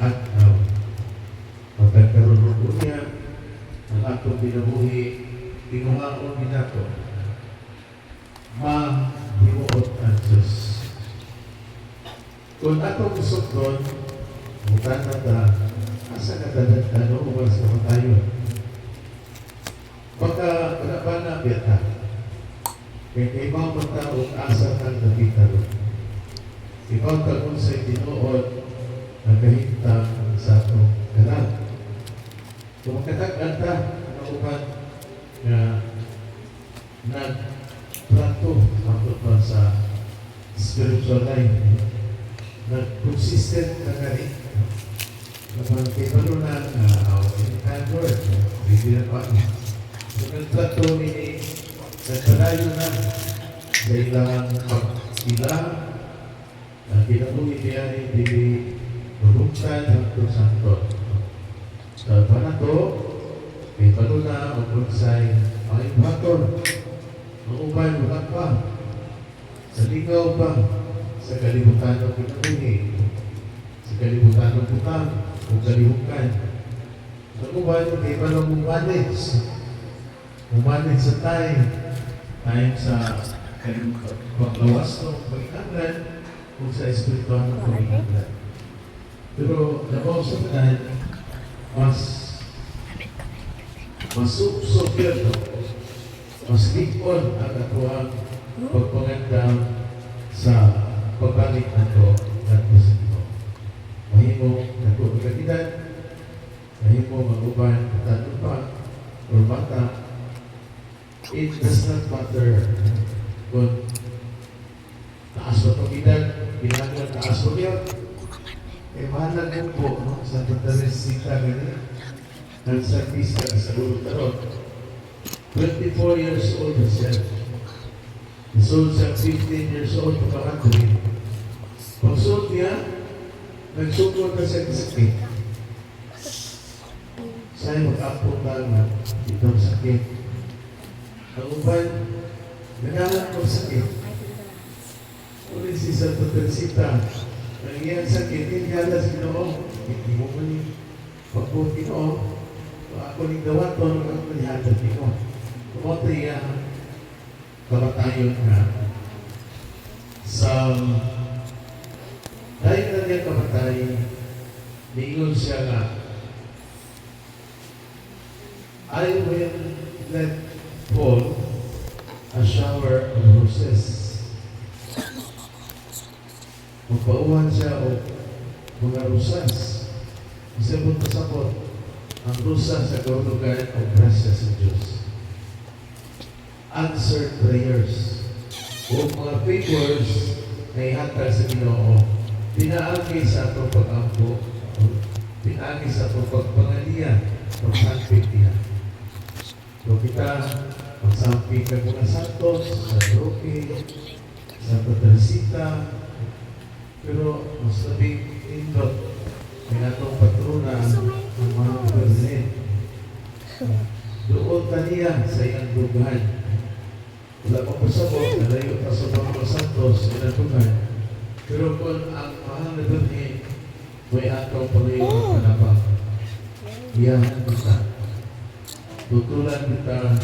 at pagkakaroon ko niya ang atong binabuhi, tinungaon minato, ma-himuot ang Diyos. Kung atong isukron, bukan na ta, asa na tanong umas na tayo. Baka na beta, kaya ibaw man taong asa ng napitaro. Ibaw taong sa tinuod, nagkahintang sa atong kanan. Kung makatagan ta, naupan na nagtrato ako sa spiritual life, nag-consistent na nga rin. Kapag kipalo na in time word, bibira pa niya. So nagtrato ni nagpalayo na sa ilang pagkila na kinabuhi niya ni Dili Rubuksan Santo Santo. Sa panato, kipalo na mag-unsay ang impator, ang ubay bukat pa, sa ligaw pa, sa kalibutan ng kinabuhi, sa kalibutan ng butang, o kalibukan. Sa ubay, kipalo umanit sa time sa paglawas ng pag-ingaglan o sa espiritual ng pag-ingaglan. Pero nabaw sa tanan, mas sufyerno, mas hipon ang atuang pagpangandam sa pagbalik na ito at sa ito. Mahimo na ito magkatidan, mahimo mag-uban at pa o bata. It does not matter kung taas o pag-idan, ginagawa taas o yun. Mahalag mo po, no? Sa Teresita ganyan, ng sartista sa Lulutaron. 24 years old na siya. Nasold siya 15 years old pagkakatuloy. Pag-sold niya, nagsukod na siya sakit. Sa'yo mag-apong lang itong sakit. Ang uban, nanalang ko sakit. Ulit si Santa Teresita, ang iyang sakit, hindi halas Ginoo. Hindi mo man yung pagbuti Ginoo. Ako ning dawaton, ako ni halas Ginoo. Kumoto iya, kamatayon na sa dahil na niya kamatay, niingon siya nga, I will let fall a shower of roses. Magpauhan siya o mga rusas. Isa po pasapot, ang rusas sa kaulugan o grasya sa Diyos. Answered prayers o mga favors na ihatag sa Ginoo, pinaagi sa atong pag-ampo, pinaagi sa atong pagpangalian, pagsampit niya. So kita, magsampit ka mga santos, sa Roque, sa Teresita, pero mas labing indot, may natong patrona ang mga kabarzin. Doon taniya sa iyang dugahan. Wala pang pasabot, nalayo pa sa mga santos, inatugan. Pero kung ang mahal na dunhin, may ataw palayo ng panabang. Iyahan kita. Tutulan kita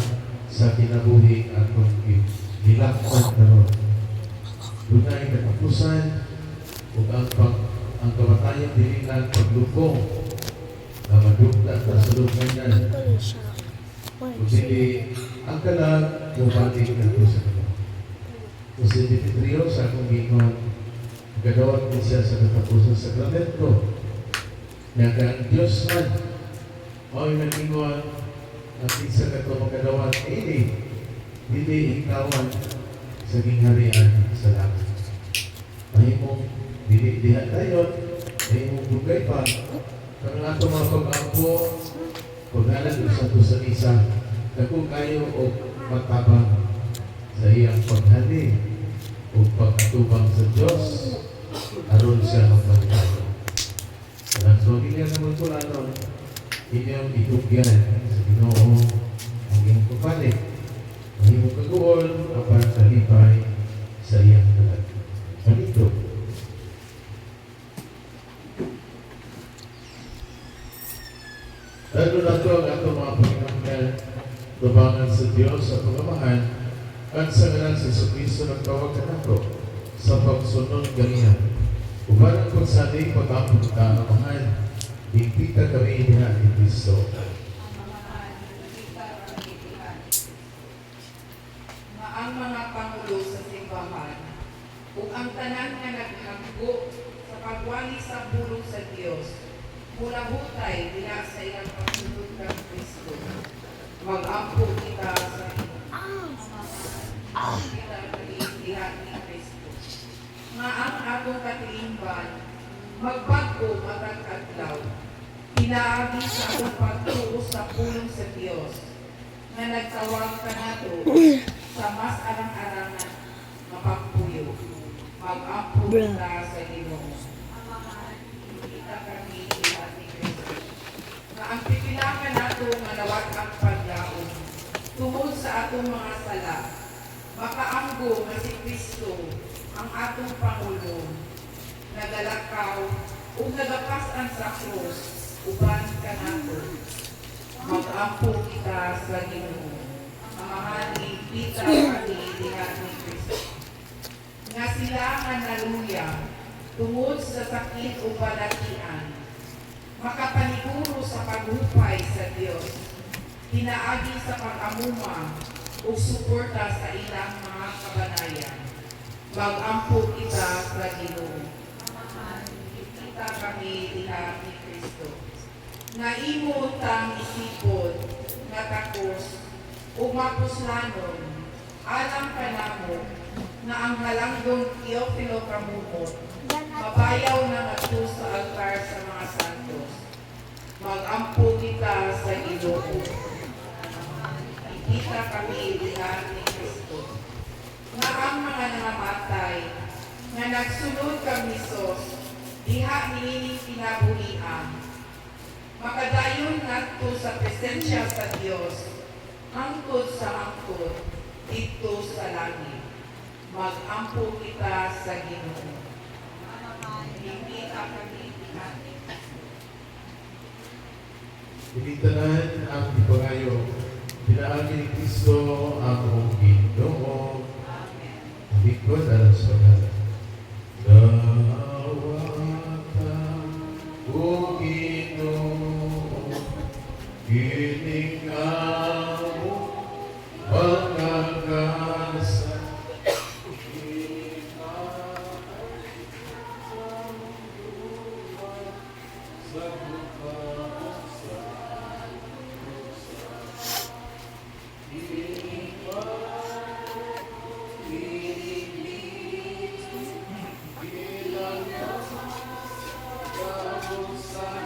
sa kinabuhi at kung hilakot na ron. Doon ay katapusan kung ang kamatayan din lang paglubong na madugta at nasulungan yan. Kung hindi ang kalag, bumalik na ito sa kalag. Kung si Demetrio sa akong gingon, gagawat din siya sa katapusan sa sakramento. Naga ang Diyos man, ay nag-ingon, at isa ka ito magkadawat, hindi ikawan sa gingharian sa langit. Mahimong dili-dihan tayo, mahimong bugay pa, kung nga ito mga pag-ampo, pag-alag sa ito sa isa, kung kayo o magtabang sa iyang paghali o pagkatubang sa Diyos, aron siya magpagtayo. So, hindi niya naman po inyong itugyan sa Ginoo ang iyong kapalik. Ang iyong kaguol, apan kalipay sa iyang kalag. Malito. Lalo na ito ang atong mga Panginoon tubangan sa Diyos sa pagmamahal at sa ngalan sa Jesucristo nagtawagan nato sa pagsunod kaniya. Ubarang kung sa ating pag-ampun ka ang mahal, higpita kami diha ni Kristo. Ang mga pangulo sa simbahan ug ang tanan nga naghagko sa pagwali sa bulong sa Dios mula hutay diha sa ilang pagsunod kang Kristo. Mag-ampo kita sa kita diha ni Kristo. Nga ang atong katiimban magbago matag adlaw. Pinaagi sa atong pagtuo sa pulong sa Dios nga nagtawag ka nato sa mas arang-arangan mapagpuyo. Mag-ampo kita sa Ginoo. Kita kami diha ni Kristo. Nga ang pipilakan nato nga nawag ang paglaom tungod sa atong mga sala. Makaanggo nga si Kristo ang atong Pangulo. Nagalakaw ug nagapasan sa krus uban ka nato. Mag-ampo kita sa Ginoo. Amahani kita kami diha ni Kristo. Nga sila nga naluya tungod sa sakit o balatian, makapaniguro sa paghupay sa Dios, pinaagi sa pag-amuma o suporta sa ilang mga kabanayan. Mag-ampo kita sa Ginoo. Kita kami diha ni Kristo. Nga imo tang isipon, nga takos, o mapuslanon, alam ka namo, nga ang halanggong Teofilo kamumot, mabayaw na ato sa altar sa mga santos. Mag-ampo kita sa Ginoo. Ikita kami diha ni Kristo. Nga ang mga nangamatay, nga nagsunod kang Hesus, diha niining pinabuhian. Makadayon nato sa presensya sa Dios, hangtod sa hangtod, dito sa langit. Mag-ampo kita sa Ginoo. Ikita kami diha ni Kristo. Pinitanan ang ipangayo. Pinaagi ni Kristo ang mong Ginoo. Bikod alam sa pagkalan. Nawatan o Ginoo, kining ako pagkakasa. Sa